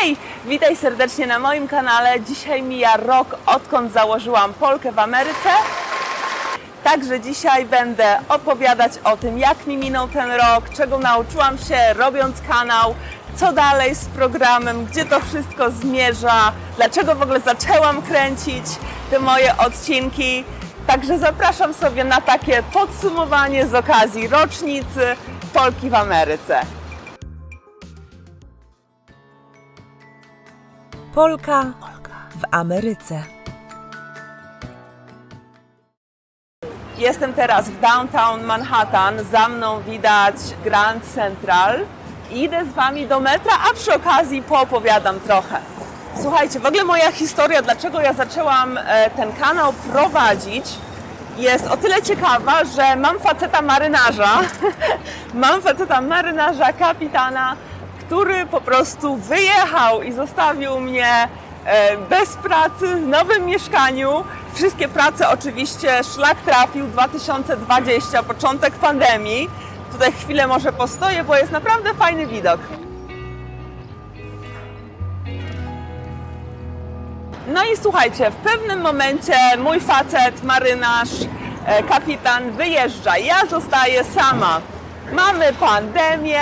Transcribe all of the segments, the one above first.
Hej! Witaj serdecznie na moim kanale. Dzisiaj mija rok, odkąd założyłam Polkę w Ameryce. Także dzisiaj będę opowiadać o tym, jak mi minął ten rok, czego nauczyłam się robiąc kanał, co dalej z programem, gdzie to wszystko zmierza, dlaczego w ogóle zaczęłam kręcić te moje odcinki. Także zapraszam sobie na takie podsumowanie z okazji rocznicy Polki w Ameryce. Polka w Ameryce. Jestem teraz w downtown Manhattan, za mną widać Grand Central. Idę z Wami do metra, a przy okazji poopowiadam trochę. Słuchajcie, w ogóle moja historia, dlaczego ja zaczęłam ten kanał prowadzić, jest o tyle ciekawa, że mam faceta marynarza, kapitana, który po prostu wyjechał i zostawił mnie bez pracy w nowym mieszkaniu. Wszystkie prace oczywiście szlak trafił, 2020, początek pandemii. Tutaj chwilę może postoję, bo jest naprawdę fajny widok. No i słuchajcie, w pewnym momencie mój facet, marynarz, kapitan wyjeżdża. Ja zostaję sama. Mamy pandemię,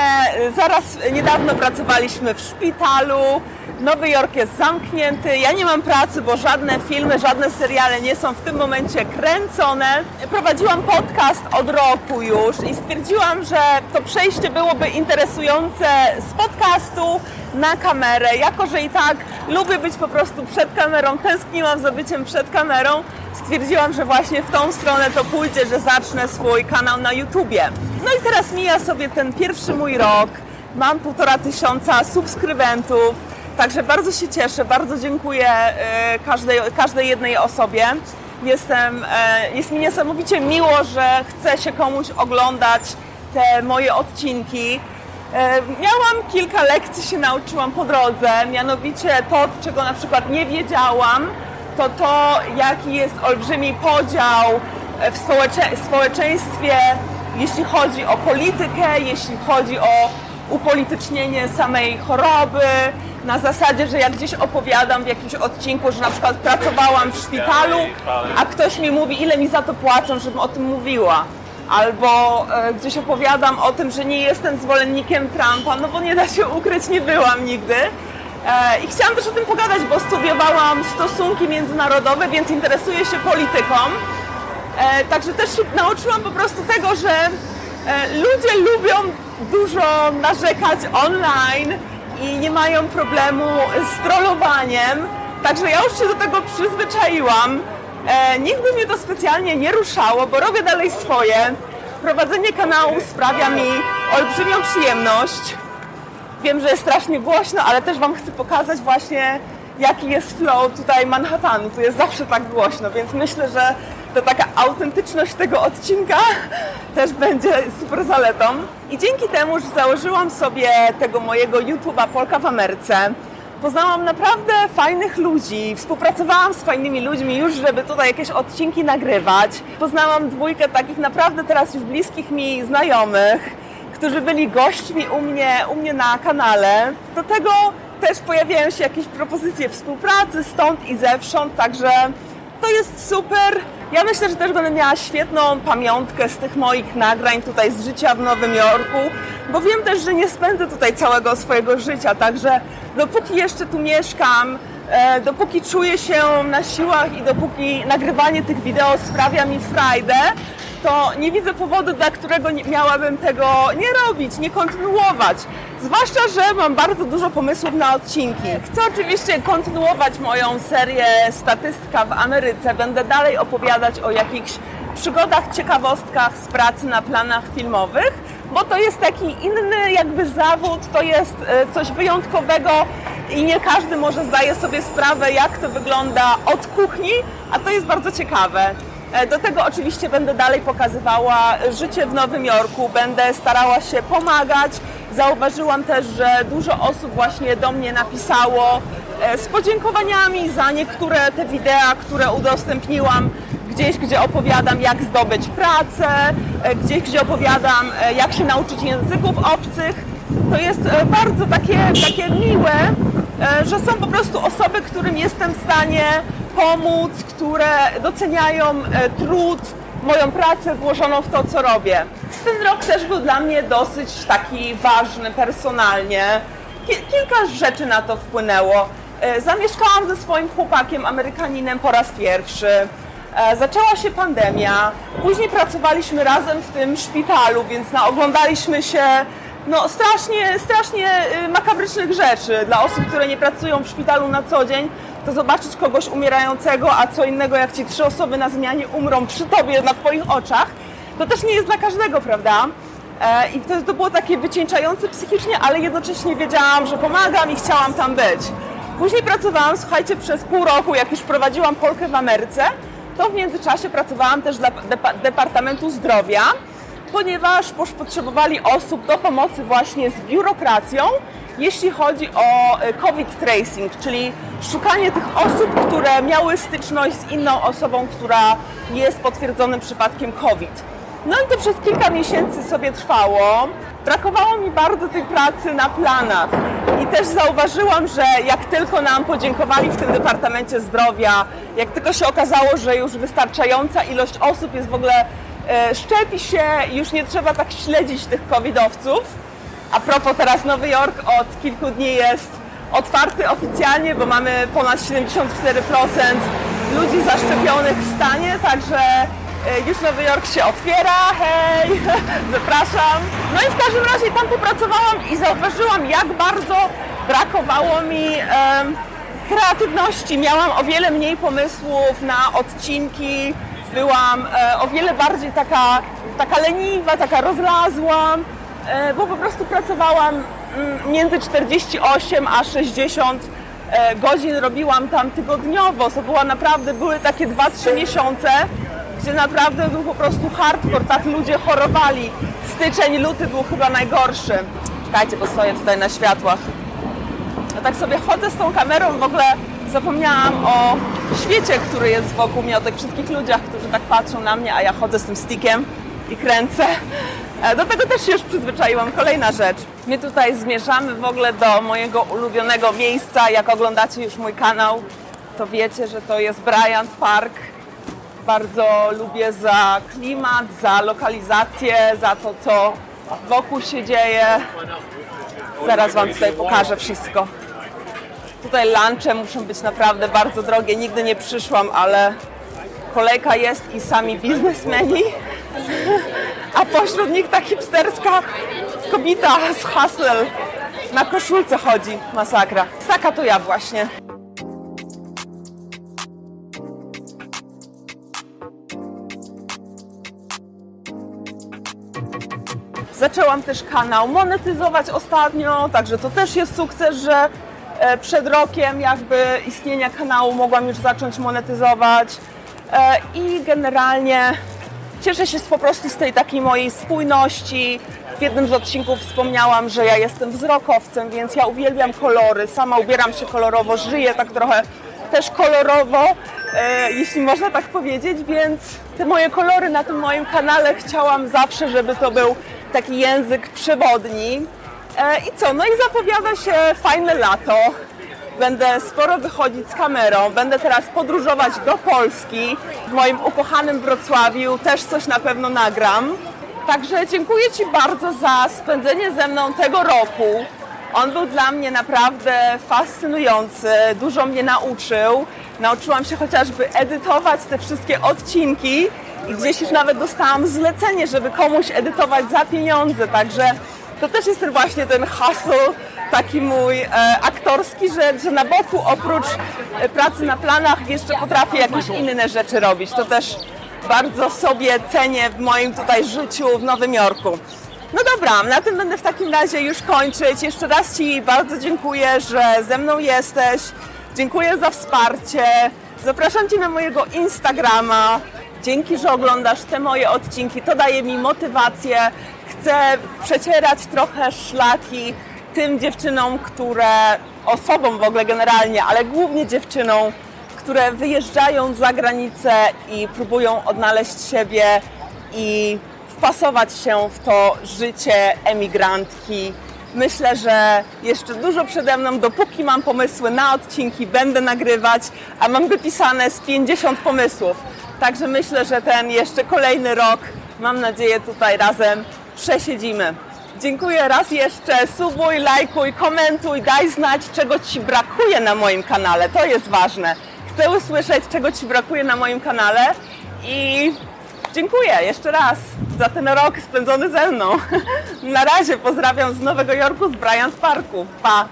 niedawno pracowaliśmy w szpitalu, Nowy Jork jest zamknięty, ja nie mam pracy, bo żadne filmy, żadne seriale nie są w tym momencie kręcone. Prowadziłam podcast od roku już i stwierdziłam, że to przejście byłoby interesujące z podcastu na kamerę, jako że i tak lubię być po prostu przed kamerą, tęskniłam za byciem przed kamerą, stwierdziłam, że właśnie w tą stronę to pójdzie, że zacznę swój kanał na YouTubie. No i teraz mija sobie ten pierwszy mój rok, mam 1500 subskrybentów, także bardzo się cieszę, bardzo dziękuję każdej jednej osobie. Jest mi niesamowicie miło, że chce się komuś oglądać te moje odcinki. Miałam kilka lekcji, się nauczyłam po drodze, mianowicie to, czego na przykład nie wiedziałam, to jaki jest olbrzymi podział w społeczeństwie, jeśli chodzi o politykę, jeśli chodzi o upolitycznienie samej choroby, na zasadzie, że jak gdzieś opowiadam w jakimś odcinku, że na przykład pracowałam w szpitalu, a ktoś mi mówi, ile mi za to płacą, żebym o tym mówiła. Albo gdzieś opowiadam o tym, że nie jestem zwolennikiem Trumpa, no bo nie da się ukryć, nie byłam nigdy. I chciałam też o tym pogadać, bo studiowałam stosunki międzynarodowe, więc interesuję się polityką. Także też nauczyłam po prostu tego, że ludzie lubią dużo narzekać online i nie mają problemu z trollowaniem. Także ja już się do tego przyzwyczaiłam. Nigdy mnie to specjalnie nie ruszało, bo robię dalej swoje. Prowadzenie kanału sprawia mi olbrzymią przyjemność. Wiem, że jest strasznie głośno, ale też Wam chcę pokazać właśnie, jaki jest flow tutaj Manhattanu. Tu jest zawsze tak głośno, więc myślę, że to taka autentyczność tego odcinka też będzie super zaletą. I dzięki temu, że założyłam sobie tego mojego YouTube'a Polka w Ameryce, poznałam naprawdę fajnych ludzi, współpracowałam z fajnymi ludźmi już, żeby tutaj jakieś odcinki nagrywać. Poznałam dwójkę takich naprawdę teraz już bliskich mi znajomych, którzy byli gośćmi u mnie na kanale. Do tego też pojawiają się jakieś propozycje współpracy stąd i zewsząd, także to jest super. Ja myślę, że też będę miała świetną pamiątkę z tych moich nagrań tutaj z życia w Nowym Jorku, bo wiem też, że nie spędzę tutaj całego swojego życia, także dopóki jeszcze tu mieszkam, dopóki czuję się na siłach i dopóki nagrywanie tych wideo sprawia mi frajdę, to nie widzę powodu, dla którego miałabym tego nie robić, nie kontynuować. Zwłaszcza, że mam bardzo dużo pomysłów na odcinki. Chcę oczywiście kontynuować moją serię Statystka w Ameryce. Będę dalej opowiadać o jakichś przygodach, ciekawostkach z pracy na planach filmowych, bo to jest taki inny jakby zawód, to jest coś wyjątkowego i nie każdy może zdaje sobie sprawę, jak to wygląda od kuchni, a to jest bardzo ciekawe. Do tego oczywiście będę dalej pokazywała życie w Nowym Jorku, będę starała się pomagać. Zauważyłam też, że dużo osób właśnie do mnie napisało z podziękowaniami za niektóre te wideo, które udostępniłam gdzieś, gdzie opowiadam, jak zdobyć pracę, gdzieś, gdzie opowiadam, jak się nauczyć języków obcych. To jest bardzo takie miłe, że są po prostu osoby, którym jestem w stanie pomóc, które doceniają trud, moją pracę włożoną w to, co robię. Ten rok też był dla mnie dosyć taki ważny personalnie. Kilka rzeczy na to wpłynęło. Zamieszkałam ze swoim chłopakiem, Amerykaninem, po raz pierwszy. Zaczęła się pandemia, później pracowaliśmy razem w tym szpitalu, więc naoglądaliśmy się strasznie makabrycznych rzeczy. Dla osób, które nie pracują w szpitalu na co dzień, to zobaczyć kogoś umierającego, a co innego jak ci 3 osoby na zmianie umrą przy tobie, na twoich oczach, to też nie jest dla każdego, prawda? I to było takie wycieńczające psychicznie, ale jednocześnie wiedziałam, że pomagam i chciałam tam być. Później pracowałam, słuchajcie, przez pół roku, jak już prowadziłam Polkę w Ameryce, to w międzyczasie pracowałam też dla Departamentu Zdrowia, ponieważ potrzebowali osób do pomocy właśnie z biurokracją, jeśli chodzi o COVID tracing, czyli szukanie tych osób, które miały styczność z inną osobą, która jest potwierdzonym przypadkiem COVID. No i to przez kilka miesięcy sobie trwało. Brakowało mi bardzo tej pracy na planach i też zauważyłam, że jak tylko nam podziękowali w tym Departamencie Zdrowia, jak tylko się okazało, że już wystarczająca ilość osób jest w ogóle, szczepi się, już nie trzeba tak śledzić tych covidowców. A propos, teraz Nowy Jork od kilku dni jest otwarty oficjalnie, bo mamy ponad 74% ludzi zaszczepionych w stanie, także już Nowy Jork się otwiera, hej, zapraszam. No i w każdym razie tam popracowałam i zauważyłam, jak bardzo brakowało mi kreatywności. Miałam o wiele mniej pomysłów na odcinki, byłam o wiele bardziej taka leniwa, taka rozlazła, bo po prostu pracowałam między 48 a 60 godzin, robiłam tam tygodniowo. To były takie 2-3 miesiące, gdzie naprawdę był po prostu hardcore, tak ludzie chorowali. Styczeń, luty był chyba najgorszy. Czekajcie, bo stoję tutaj na światłach. Ja tak sobie chodzę z tą kamerą, w ogóle zapomniałam o świecie, który jest wokół mnie, o tych wszystkich ludziach, którzy tak patrzą na mnie, a ja chodzę z tym stickiem i kręcę. Do tego też się już przyzwyczaiłam. Kolejna rzecz. My tutaj zmierzamy w ogóle do mojego ulubionego miejsca. Jak oglądacie już mój kanał, to wiecie, że to jest Bryant Park. Bardzo lubię za klimat, za lokalizację, za to, co wokół się dzieje. Zaraz wam tutaj pokażę wszystko. Tutaj lunche muszą być naprawdę bardzo drogie. Nigdy nie przyszłam, ale kolejka jest i sami biznesmeni. A pośród nich ta hipsterska kobieta z Hustle na koszulce chodzi. Masakra. Taka to ja właśnie. Zaczęłam też kanał monetyzować ostatnio, także to też jest sukces, że przed rokiem jakby istnienia kanału mogłam już zacząć monetyzować i generalnie cieszę się po prostu z tej takiej mojej spójności. W jednym z odcinków wspomniałam, że ja jestem wzrokowcem, więc ja uwielbiam kolory, sama ubieram się kolorowo, żyję tak trochę też kolorowo, jeśli można tak powiedzieć, więc te moje kolory na tym moim kanale chciałam zawsze, żeby to był taki język przewodni. I co? No i zapowiada się fajne lato. Będę sporo wychodzić z kamerą, będę teraz podróżować do Polski. W moim ukochanym Wrocławiu też coś na pewno nagram. Także dziękuję Ci bardzo za spędzenie ze mną tego roku. On był dla mnie naprawdę fascynujący, dużo mnie nauczył. Nauczyłam się chociażby edytować te wszystkie odcinki i gdzieś już nawet dostałam zlecenie, żeby komuś edytować za pieniądze. Także to też jest właśnie ten hustle, taki mój aktorski, że na boku oprócz pracy na planach jeszcze potrafię jakieś inne rzeczy robić. To też bardzo sobie cenię w moim tutaj życiu w Nowym Jorku. No dobra, na tym będę w takim razie już kończyć. Jeszcze raz Ci bardzo dziękuję, że ze mną jesteś. Dziękuję za wsparcie. Zapraszam Cię na mojego Instagrama. Dzięki, że oglądasz te moje odcinki. To daje mi motywację. Chcę przecierać trochę szlaki tym dziewczynom, osobom w ogóle generalnie, ale głównie dziewczynom, które wyjeżdżają za granicę i próbują odnaleźć siebie i wpasować się w to życie emigrantki Myślę, że jeszcze dużo przede mną, dopóki mam pomysły na odcinki, będę nagrywać, a mam wypisane z 50 pomysłów. Także myślę, że ten jeszcze kolejny rok, mam nadzieję, tutaj razem przesiedzimy. Dziękuję raz jeszcze, subuj, lajkuj, komentuj, daj znać, czego Ci brakuje na moim kanale, to jest ważne. Chcę usłyszeć, czego Ci brakuje na moim kanale i dziękuję jeszcze raz za ten rok spędzony ze mną. Na razie pozdrawiam z Nowego Jorku, z Bryant Parku. Pa!